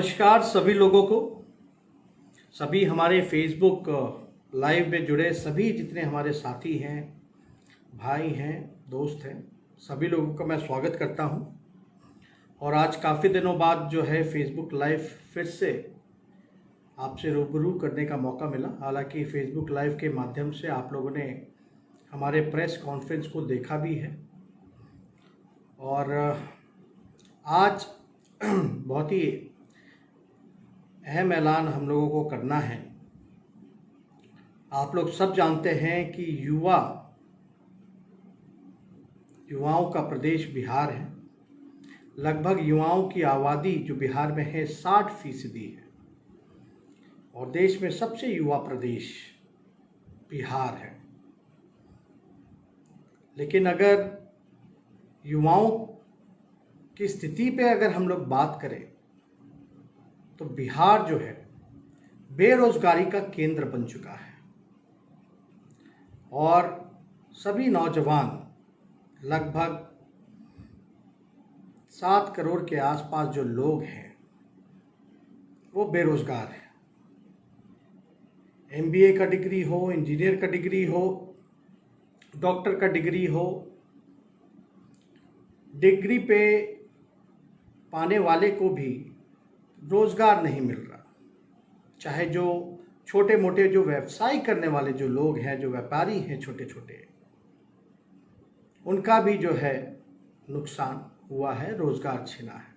नमस्कार सभी लोगों को, सभी हमारे फेसबुक लाइव में जुड़े सभी जितने हमारे साथी हैं, भाई हैं, दोस्त हैं, सभी लोगों का मैं स्वागत करता हूं। और आज काफ़ी दिनों बाद जो है फेसबुक लाइव फिर से आपसे रूबरू करने का मौका मिला। हालांकि फेसबुक लाइव के माध्यम से आप लोगों ने हमारे प्रेस कॉन्फ्रेंस को देखा भी है और आज बहुत ही अहम ऐलान हम लोगों को करना है। आप लोग सब जानते हैं कि युवाओं का प्रदेश बिहार है। लगभग युवाओं की आबादी जो बिहार में है 60% है और देश में सबसे युवा प्रदेश बिहार है। लेकिन अगर युवाओं की स्थिति पे अगर हम लोग बात करें तो बिहार जो है बेरोजगारी का केंद्र बन चुका है और सभी नौजवान लगभग 7 करोड़ के आसपास जो लोग हैं वो बेरोजगार हैं। एमबीए का डिग्री हो, इंजीनियर का डिग्री हो, डॉक्टर का डिग्री हो, डिग्री पे पाने वाले को भी रोजगार नहीं मिल रहा। चाहे जो छोटे मोटे जो व्यवसाय करने वाले जो लोग हैं, जो व्यापारी हैं छोटे छोटे, उनका भी जो है नुकसान हुआ है, रोजगार छिना है।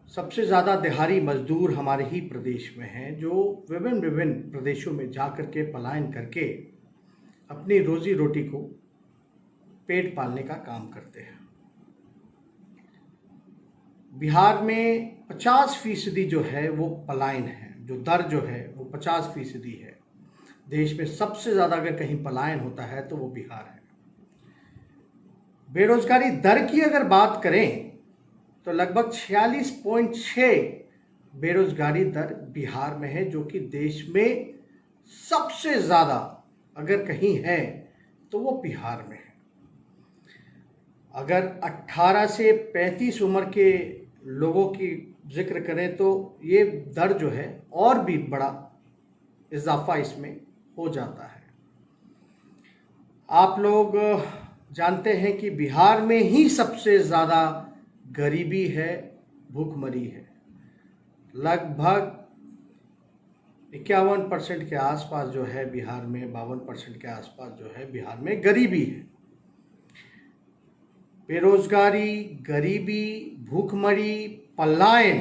सबसे ज़्यादा दिहाड़ी मजदूर हमारे ही प्रदेश में हैं जो विभिन्न प्रदेशों में जाकर के पलायन करके अपनी रोजी रोटी को पेट पालने का काम करते हैं। बिहार में 50% जो है वो पलायन है, जो दर जो है वो 50% है। देश में सबसे ज़्यादा अगर कहीं पलायन होता है तो वो बिहार है। बेरोजगारी दर की अगर बात करें तो लगभग 46.6 बेरोजगारी दर बिहार में है, जो कि देश में सबसे ज़्यादा अगर कहीं है तो वो बिहार में है। अगर 18 से 35 उम्र के लोगों की जिक्र करें तो ये दर जो है और भी बड़ा इजाफा इसमें हो जाता है। आप लोग जानते हैं कि बिहार में ही सबसे ज़्यादा गरीबी है, भूखमरी है। लगभग 51% के आसपास जो है बिहार में, 52% के आसपास जो है बिहार में गरीबी है। बेरोजगारी, गरीबी, भूखमरी, पलायन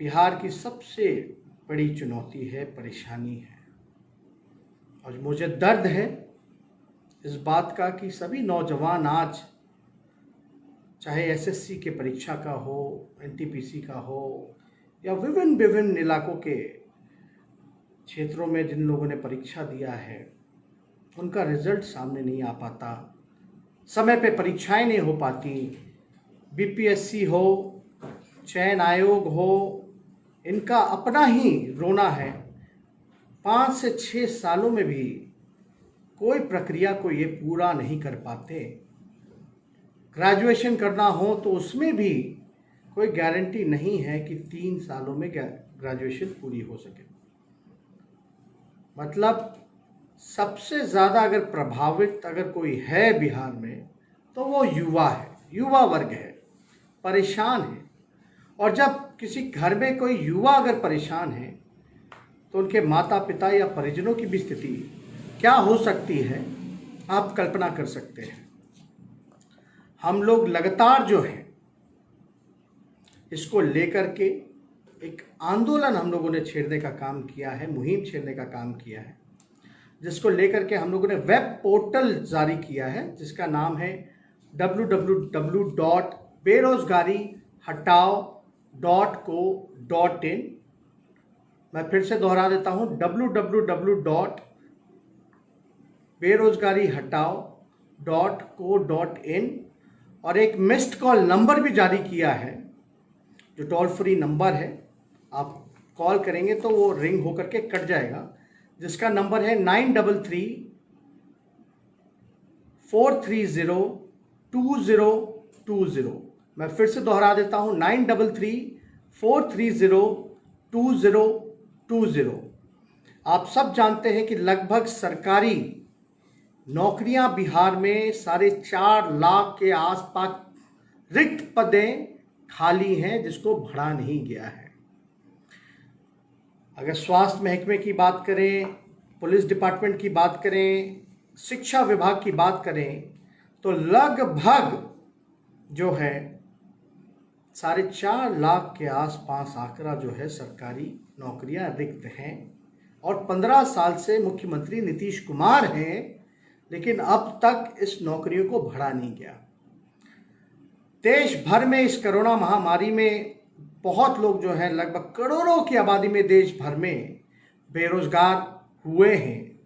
बिहार की सबसे बड़ी चुनौती है, परेशानी है। और मुझे दर्द है इस बात का कि सभी नौजवान आज, चाहे एसएससी के परीक्षा का हो, एनटीपीसी का हो, या विभिन्न इलाकों के क्षेत्रों में जिन लोगों ने परीक्षा दिया है, उनका रिजल्ट सामने नहीं आ पाता, समय पे परीक्षाएं नहीं हो पाती। बीपीएससी हो, चयन आयोग हो, इनका अपना ही रोना है। 5 से 6 सालों में भी कोई प्रक्रिया को ये पूरा नहीं कर पाते। ग्रेजुएशन करना हो तो उसमें भी कोई गारंटी नहीं है कि 3 सालों में ग्रेजुएशन पूरी हो सके। मतलब सबसे ज़्यादा अगर प्रभावित अगर कोई है बिहार में तो वो युवा है, युवा वर्ग है, परेशान है। और जब किसी घर में कोई युवा अगर परेशान है तो उनके माता पिता या परिजनों की भी स्थिति क्या हो सकती है, आप कल्पना कर सकते हैं। हम लोग लगातार जो है इसको लेकर के एक आंदोलन हम लोगों ने छेड़ने का काम किया है, मुहिम छेड़ने का काम किया है, जिसको लेकर के हम लोगों ने वेब पोर्टल जारी किया है जिसका नाम है www.बेरोजगारीहटाओ.co.in। मैं फिर से दोहरा देता हूं, www.बेरोजगारीहटाओ.co.in। और एक मिस्ड कॉल नंबर भी जारी किया है जो टोल फ्री नंबर है। आप कॉल करेंगे तो वो रिंग होकर के कट जाएगा, जिसका नंबर है 9334302020। मैं फिर से दोहरा देता हूं, 9334302020। आप सब जानते हैं कि लगभग सरकारी नौकरियां बिहार में 4.5 लाख के आसपास रिक्त पदें खाली हैं, जिसको भरा नहीं गया है। अगर स्वास्थ्य महकमे की बात करें, पुलिस डिपार्टमेंट की बात करें, शिक्षा विभाग की बात करें, तो लगभग जो है 4.5 लाख के आसपास आंकड़ा जो है सरकारी नौकरियां रिक्त हैं। और 15 साल से मुख्यमंत्री नीतीश कुमार हैं, लेकिन अब तक इस नौकरियों को भरा नहीं गया। देश भर में इस कोरोना महामारी में बहुत लोग जो हैं, लगभग करोड़ों की आबादी में देश भर में बेरोजगार हुए हैं।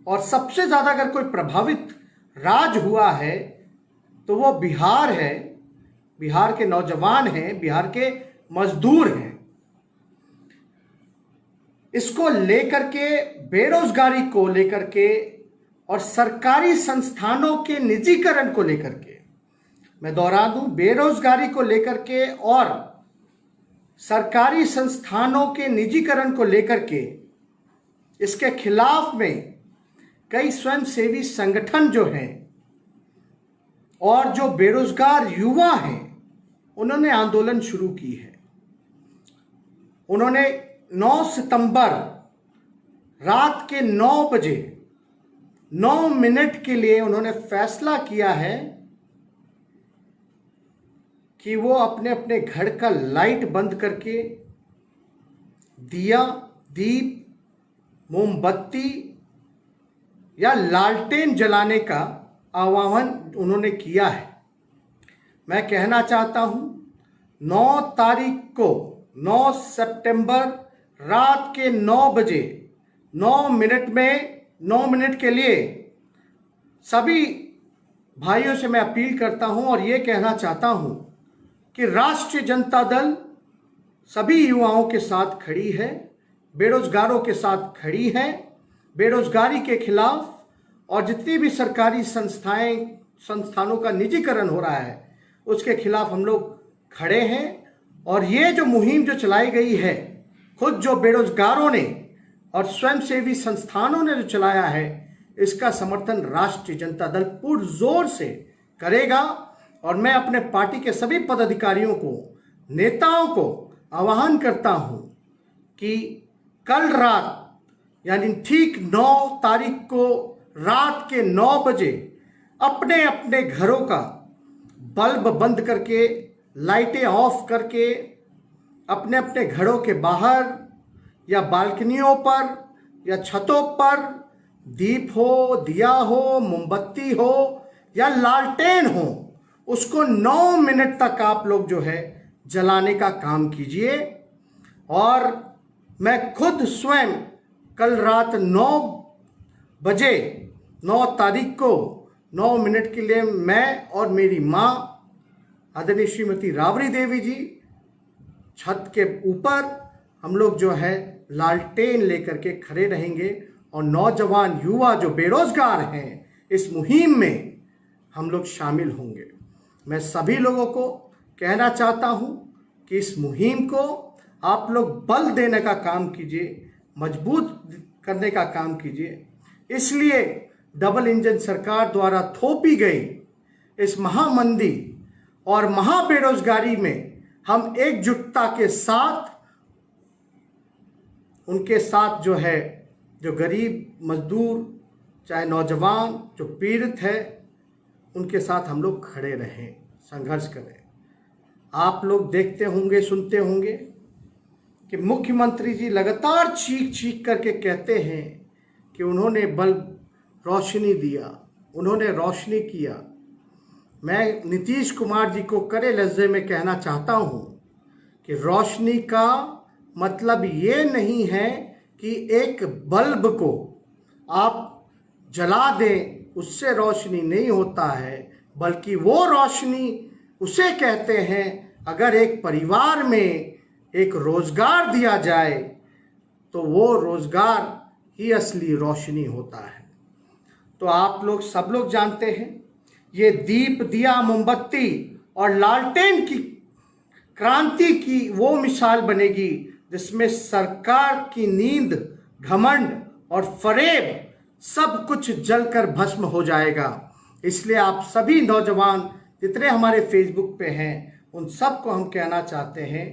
और सबसे ज़्यादा अगर कोई प्रभावित राज्य हुआ है तो वो बिहार है। बिहार के नौजवान हैं, बिहार के मजदूर हैं। इसको लेकर के, बेरोजगारी को लेकर के और सरकारी संस्थानों के निजीकरण को लेकर के, मैं दोहरा दूं, बेरोजगारी को लेकर के और सरकारी संस्थानों के निजीकरण को लेकर के, इसके खिलाफ में कई स्वयंसेवी संगठन जो हैं और जो बेरोजगार युवा हैं, उन्होंने आंदोलन शुरू की है। उन्होंने 9 सितंबर रात के 9 बजे 9 मिनट के लिए उन्होंने फैसला किया है कि वो अपने अपने घर का लाइट बंद करके दिया, दीप, मोमबत्ती या लालटेन जलाने का आह्वान उन्होंने किया है। मैं कहना चाहता हूं, 9 तारीख को, 9 सितंबर रात के 9 बजे 9 मिनट में 9 मिनट के लिए सभी भाइयों से मैं अपील करता हूं और ये कहना चाहता हूं कि राष्ट्रीय जनता दल सभी युवाओं के साथ खड़ी है, बेरोजगारों के साथ खड़ी है। बेरोजगारी के खिलाफ और जितनी भी सरकारी संस्थानों का निजीकरण हो रहा है, उसके खिलाफ हम लोग खड़े हैं। और ये जो मुहिम जो चलाई गई है, खुद जो बेरोजगारों ने और स्वयंसेवी संस्थानों ने जो चलाया है, इसका समर्थन राष्ट्रीय जनता दल पुरजोर से करेगा। और मैं अपने पार्टी के सभी पदाधिकारियों को, नेताओं को आह्वान करता हूं कि कल रात यानी ठीक 9 तारीख को रात के 9 बजे अपने अपने घरों का बल्ब बंद करके, लाइटें ऑफ करके, अपने अपने घरों के बाहर या बालकनियों पर या छतों पर दीप हो, दिया हो, मोमबत्ती हो या लालटेन हो, उसको 9 मिनट तक आप लोग जो है जलाने का काम कीजिए। और मैं खुद स्वयं कल रात 9 बजे 9 तारीख को 9 मिनट के लिए मैं और मेरी माँ आदरणीय श्रीमती राबड़ी देवी जी छत के ऊपर हम लोग जो है लालटेन लेकर के खड़े रहेंगे। और नौजवान युवा जो बेरोजगार हैं, इस मुहिम में हम लोग शामिल होंगे। मैं सभी लोगों को कहना चाहता हूं कि इस मुहिम को आप लोग बल देने का काम कीजिए, मजबूत करने का काम कीजिए। इसलिए डबल इंजन सरकार द्वारा थोपी गई इस महामंदी और महाबेरोजगारी में हम एकजुटता के साथ उनके साथ जो है, जो गरीब मजदूर, चाहे नौजवान जो पीड़ित है, उनके साथ हम लोग खड़े रहें, संघर्ष करें। आप लोग देखते होंगे, सुनते होंगे कि मुख्यमंत्री जी लगातार चीख चीख करके कहते हैं कि उन्होंने बल्ब रोशनी दिया, उन्होंने रोशनी किया। मैं नीतीश कुमार जी को कड़े लहजे में कहना चाहता हूं कि रोशनी का मतलब ये नहीं है कि एक बल्ब को आप जला दें, उससे रोशनी नहीं होता है, बल्कि वो रोशनी उसे कहते हैं अगर एक परिवार में एक रोजगार दिया जाए तो वो रोजगार ही असली रोशनी होता है। तो आप लोग सब लोग जानते हैं, ये दीप, दिया, मोमबत्ती और लालटेन की क्रांति की वो मिसाल बनेगी जिसमें सरकार की नींद, घमंड और फरेब सब कुछ जलकर भस्म हो जाएगा। इसलिए आप सभी नौजवान जितने हमारे फेसबुक पे हैं उन सबको हम कहना चाहते हैं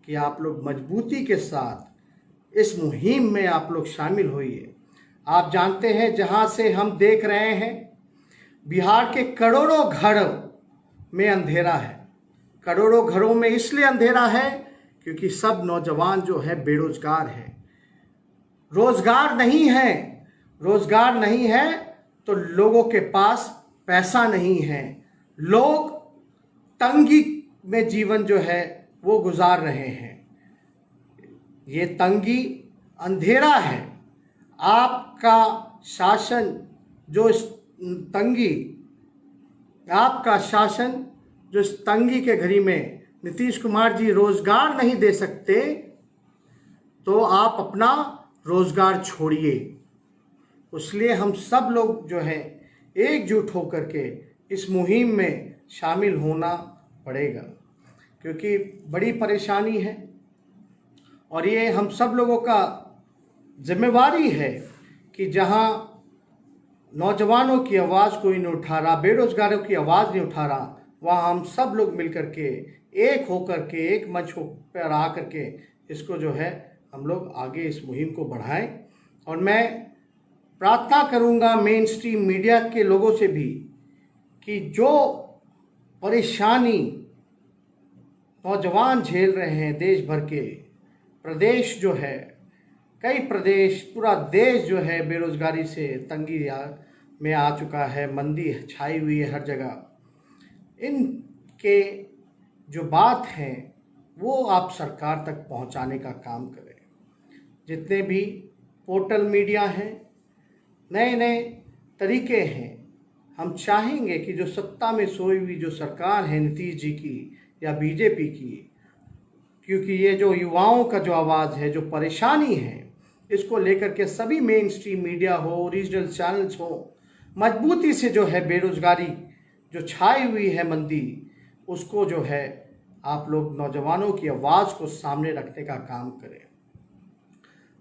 कि आप लोग मजबूती के साथ इस मुहिम में आप लोग शामिल होइए। आप जानते हैं जहां से हम देख रहे हैं बिहार के करोड़ों घरों में अंधेरा है। करोड़ों घरों में इसलिए अंधेरा है क्योंकि सब नौजवान जो है बेरोजगार है। रोजगार नहीं है तो लोगों के पास पैसा नहीं है। लोग तंगी में जीवन जो है वो गुजार रहे हैं। ये तंगी अंधेरा है। आपका शासन जो इस तंगी के घड़ी में नीतीश कुमार जी रोजगार नहीं दे सकते तो आप अपना रोजगार छोड़िए। इसलिए हम सब लोग जो है एकजुट होकर के इस मुहिम में शामिल होना पड़ेगा क्योंकि बड़ी परेशानी है और ये हम सब लोगों का जिम्मेवारी है कि जहां नौजवानों की आवाज़ कोई नहीं उठा रहा, बेरोजगारों की आवाज़ नहीं उठा रहा, वहाँ हम सब लोग मिलकर के एक होकर के एक मंच पर आ करके इसको जो है हम लोग आगे इस मुहिम को बढ़ाएं। और मैं प्रार्थना करूंगा मेन स्ट्रीम मीडिया के लोगों से भी कि जो परेशानी नौजवान झेल रहे हैं देश भर के प्रदेश जो है, कई प्रदेश, पूरा देश जो है बेरोजगारी से तंगी में आ चुका है, मंदी छाई हुई है हर जगह। इनके जो बात है वो आप सरकार तक पहुंचाने का काम करें। जितने भी पोर्टल मीडिया हैं, नए नए तरीके हैं, हम चाहेंगे कि जो सत्ता में सोई हुई जो सरकार है नीतीश जी की या बीजेपी की, क्योंकि ये जो युवाओं का जो आवाज़ है, जो परेशानी है, इसको लेकर के सभी मेन स्ट्रीम मीडिया हो, रीजनल चैनल्स हो, मजबूती से जो है बेरोजगारी जो छाई हुई है मंदी, उसको जो है आप लोग नौजवानों की आवाज़ को सामने रखने का काम करें।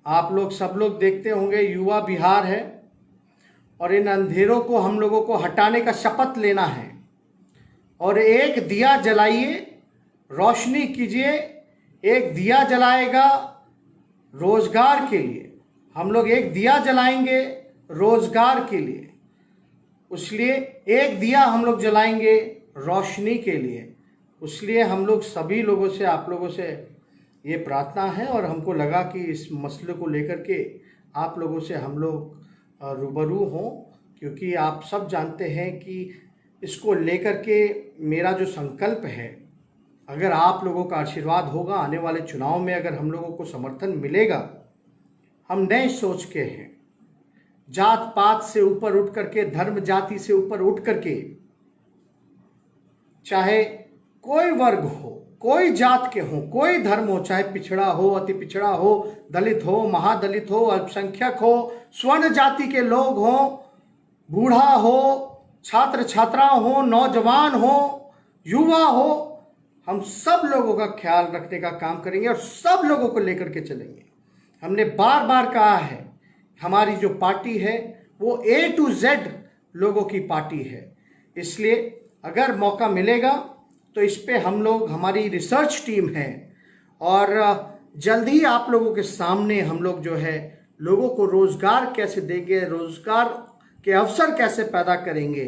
आप लोग सब लोग देखते होंगे युवा बिहार है और इन अंधेरों को हम लोगों को हटाने का शपथ लेना है और एक दिया जलाइए, रोशनी कीजिए। एक दिया जलाएगा रोजगार के लिए, हम लोग एक दिया जलाएंगे रोजगार के लिए, इसलिए एक दिया हम लोग जलाएंगे रोशनी के लिए। इसलिए हम लोग सभी लोगों से, आप लोगों से ये प्रार्थना है और हमको लगा कि इस मसले को लेकर के आप लोगों से हम लोग रूबरू हों, क्योंकि आप सब जानते हैं कि इसको लेकर के मेरा जो संकल्प है, अगर आप लोगों का आशीर्वाद होगा, आने वाले चुनाव में अगर हम लोगों को समर्थन मिलेगा, हम नए सोच के हैं, जात पात से ऊपर उठ करके, धर्म जाति से ऊपर उठ करके, चाहे कोई वर्ग हो, कोई जात के हो, कोई धर्म हो, चाहे पिछड़ा हो, अति पिछड़ा हो, दलित हो, महादलित हो, अल्पसंख्यक हो, स्वर्ण जाति के लोग हो, बूढ़ा हो, छात्र छात्रा हो, नौजवान हो, युवा हो, हम सब लोगों का ख्याल रखने का काम करेंगे और सब लोगों को लेकर के चलेंगे। हमने बार बार कहा है, हमारी जो पार्टी है वो A to Z लोगों की पार्टी है। इसलिए अगर मौका मिलेगा तो इस पे हम लोग, हमारी रिसर्च टीम है और जल्द ही आप लोगों के सामने हम लोग जो है लोगों को रोजगार कैसे देंगे, रोजगार के अवसर कैसे पैदा करेंगे,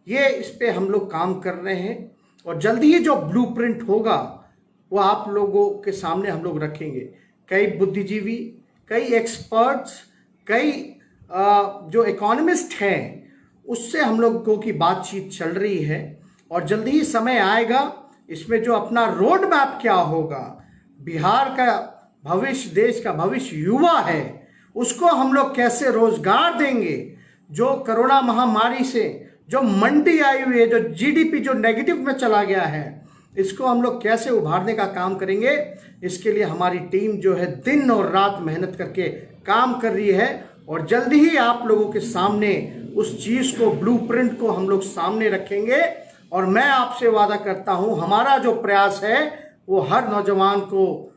ये इस पे हम लोग काम कर रहे हैं और जल्दी ही जो ब्लूप्रिंट होगा वो आप लोगों के सामने हम लोग रखेंगे। कई बुद्धिजीवी, कई एक्सपर्ट्स, कई जो इकोनॉमिस्ट हैं, उससे हम लोगों की बातचीत चल रही है और जल्दी ही समय आएगा इसमें जो अपना रोड मैप क्या होगा, बिहार का भविष्य, देश का भविष्य युवा है, उसको हम लोग कैसे रोजगार देंगे। जो कोरोना महामारी से जो मंदी आई हुई है, जो जीडीपी जो नेगेटिव में चला गया है, इसको हम लोग कैसे उभारने का काम करेंगे, इसके लिए हमारी टीम जो है दिन और रात मेहनत करके काम कर रही है और जल्दी ही आप लोगों के सामने उस चीज़ को, ब्लूप्रिंट को हम लोग सामने रखेंगे और मैं आपसे वादा करता हूं, हमारा जो प्रयास है वो हर नौजवान को,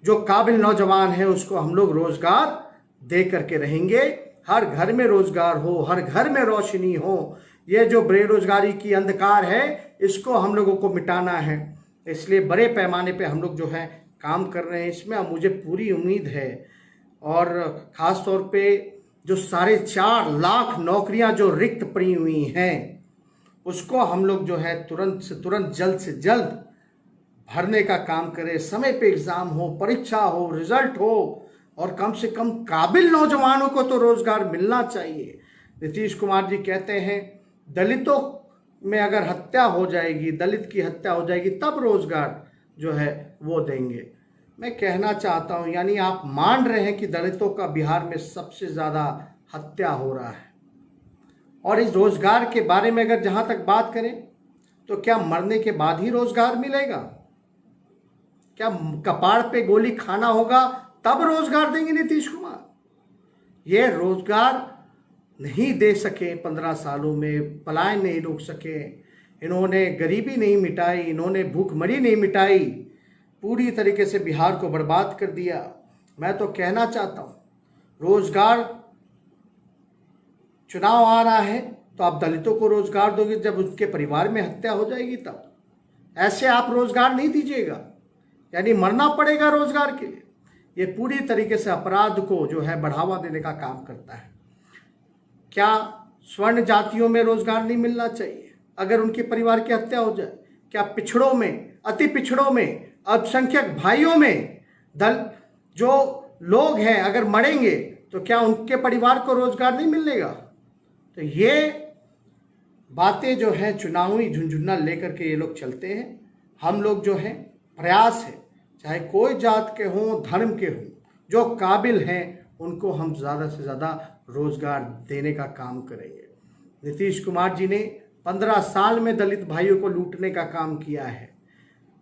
जो काबिल नौजवान है उसको हम लोग रोजगार दे करके रहेंगे। हर घर में रोजगार हो, हर घर में रोशनी हो। ये जो बेरोजगारी की अंधकार है इसको हम लोगों को मिटाना है। इसलिए बड़े पैमाने पे हम लोग जो है काम कर रहे हैं इसमें। अब मुझे पूरी उम्मीद है, और ख़ास तौर पे जो 4.5 लाख नौकरियां जो रिक्त पड़ी हुई हैं उसको हम लोग जो है तुरंत से तुरंत, जल्द से जल्द भरने का काम करें। समय पे एग्ज़ाम हो, परीक्षा हो, रिजल्ट हो, और कम से कम काबिल नौजवानों को तो रोज़गार मिलना चाहिए। नीतीश कुमार जी कहते हैं दलितों में अगर हत्या हो जाएगी, दलित की हत्या हो जाएगी तब रोज़गार जो है वो देंगे। मैं कहना चाहता हूं, यानी आप मान रहे हैं कि दलितों का बिहार में सबसे ज़्यादा हत्या हो रहा है। और इस रोज़गार के बारे में अगर जहां तक बात करें तो क्या मरने के बाद ही रोज़गार मिलेगा? क्या कपाड़ पे गोली खाना होगा तब रोज़गार देंगे नीतीश कुमार? ये रोज़गार नहीं दे सके 15 सालों में, पलायन नहीं रोक सके, इन्होंने गरीबी नहीं मिटाई, इन्होंने भूखमरी नहीं मिटाई, पूरी तरीके से बिहार को बर्बाद कर दिया। मैं तो कहना चाहता हूँ, रोज़गार, चुनाव आ रहा है तो आप दलितों को रोज़गार दोगे जब उनके परिवार में हत्या हो जाएगी तब। ऐसे आप रोज़गार नहीं दीजिएगा, यानी मरना पड़ेगा रोज़गार के लिए। ये पूरी तरीके से अपराध को जो है बढ़ावा देने का काम करता है। क्या स्वर्ण जातियों में रोज़गार नहीं मिलना चाहिए अगर उनके परिवार की हत्या हो जाए? क्या पिछड़ों में, अति पिछड़ों में, अल्पसंख्यक भाइयों में जो लोग हैं अगर मरेंगे तो क्या उनके परिवार को रोज़गार नहीं मिलेगा? तो ये बातें जो है चुनावी झुंझुन्ना लेकर के ये लोग चलते हैं। हम लोग जो है प्रयास है, चाहे कोई जात के हों, धर्म के हों, जो काबिल हैं उनको हम ज़्यादा से ज़्यादा रोज़गार देने का काम करेंगे। नीतीश कुमार जी ने 15 साल में दलित भाइयों को लूटने का काम किया है।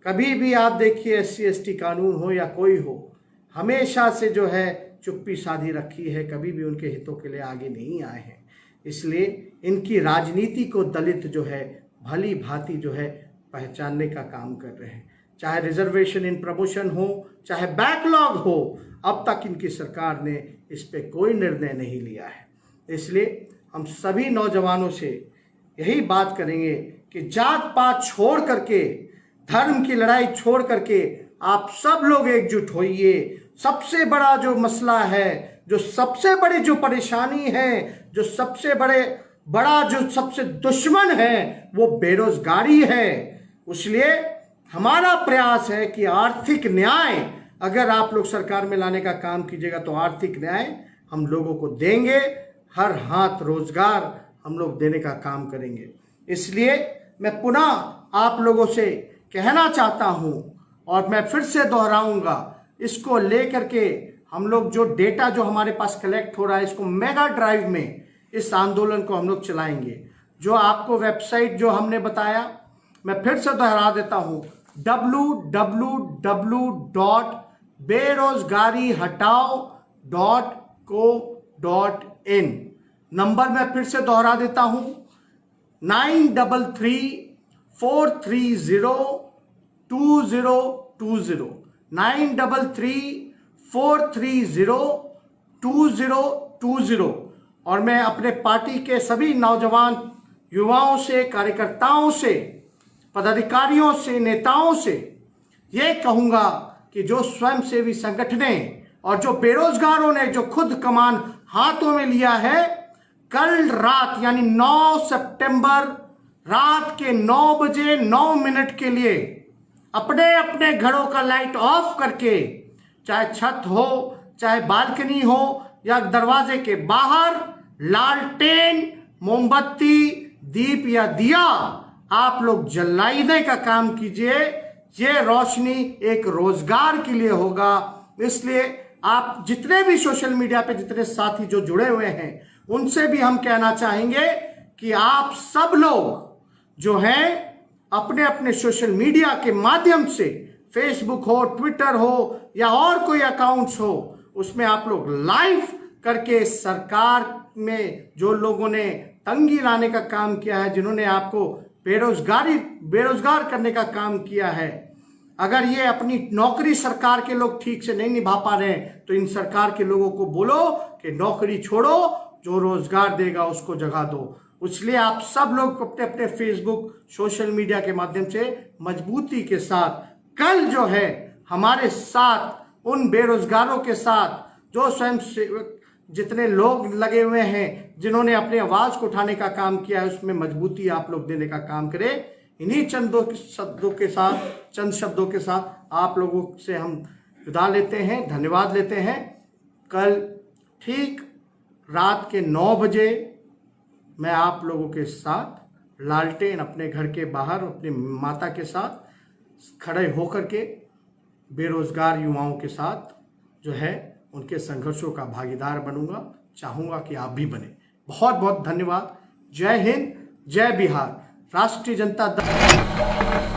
कभी भी आप देखिए SC ST कानून हो या कोई हो, हमेशा से जो है चुप्पी साधी रखी है, कभी भी उनके हितों के लिए आगे नहीं आए हैं। इसलिए इनकी राजनीति को दलित जो है भली भांति जो है पहचानने का काम कर रहे हैं। चाहे रिजर्वेशन इन प्रमोशन हो, चाहे बैकलॉग हो, अब तक इनकी सरकार ने इस पे कोई निर्णय नहीं लिया है। इसलिए हम सभी नौजवानों से यही बात करेंगे कि जात पात छोड़ करके, धर्म की लड़ाई छोड़ करके आप सब लोग एकजुट होइए। सबसे बड़ा जो मसला है, जो सबसे बड़ी जो परेशानी है, जो सबसे बड़ा जो सबसे दुश्मन है वो बेरोजगारी है। इसलिए हमारा प्रयास है कि आर्थिक न्याय अगर आप लोग सरकार में लाने का काम कीजिएगा तो आर्थिक न्याय हम लोगों को देंगे, हर हाथ रोजगार हम लोग देने का काम करेंगे। इसलिए मैं पुनः आप लोगों से कहना चाहता हूं और मैं फिर से दोहराऊंगा, इसको लेकर के हम लोग जो डेटा जो हमारे पास कलेक्ट हो रहा है इसको मेगा ड्राइव में इस आंदोलन को हम लोग चलाएंगे। जो आपको वेबसाइट जो हमने बताया मैं फिर से दोहरा देता हूं, www.बेरोजगारीहटाओ.co.in। नंबर मैं फिर से दोहरा देता हूं, 9334302020 9334302020। और मैं अपने पार्टी के सभी नौजवान युवाओं से, कार्यकर्ताओं से, पदाधिकारियों से, नेताओं से ये कहूंगा कि जो स्वयंसेवी संगठनें और जो बेरोजगारों ने जो खुद कमान हाथों में लिया है, कल रात यानी 9 सितंबर रात के 9 बजे 9 मिनट के लिए अपने अपने घरों का लाइट ऑफ करके, चाहे छत हो, चाहे बालकनी हो या दरवाजे के बाहर, लालटेन, मोमबत्ती, दीप या दिया आप लोग जलाने का काम कीजिए। ये रोशनी एक रोजगार के लिए होगा। इसलिए आप जितने भी सोशल मीडिया पे जितने साथी जो जुड़े हुए हैं उनसे भी हम कहना चाहेंगे कि आप सब लोग जो हैं अपने अपने सोशल मीडिया के माध्यम से, फेसबुक हो, ट्विटर हो या और कोई अकाउंट्स हो, उसमें आप लोग लाइव करके सरकार में जो लोगों ने तंगी लाने का काम किया है, जिन्होंने आपको बेरोजगार करने का काम किया है। अगर ये अपनी नौकरी सरकार के लोग ठीक से नहीं निभा पा रहे हैं तो इन सरकार के लोगों को बोलो कि नौकरी छोड़ो, जो रोजगार देगा उसको जगह दो। इसलिए आप सब लोग अपने अपने फेसबुक, सोशल मीडिया के माध्यम से मजबूती के साथ कल जो है हमारे साथ उन बेरोजगारों के साथ जो स्वयं सेवक जितने लोग लगे हुए हैं, जिन्होंने अपनी आवाज को उठाने का काम किया है, उसमें मजबूती आप लोग देने का काम करें। इन्हीं चंद शब्दों के साथ आप लोगों से हम विदा लेते हैं, धन्यवाद लेते हैं। कल ठीक रात के 9 बजे मैं आप लोगों के साथ लालटेन अपने घर के बाहर अपनी माता के साथ खड़े होकर के बेरोजगार युवाओं के साथ जो है उनके संघर्षों का भागीदार बनूंगा। चाहूंगा कि आप भी बने। बहुत बहुत धन्यवाद। जय हिंद, जय बिहार। राष्ट्रीय जनता दल।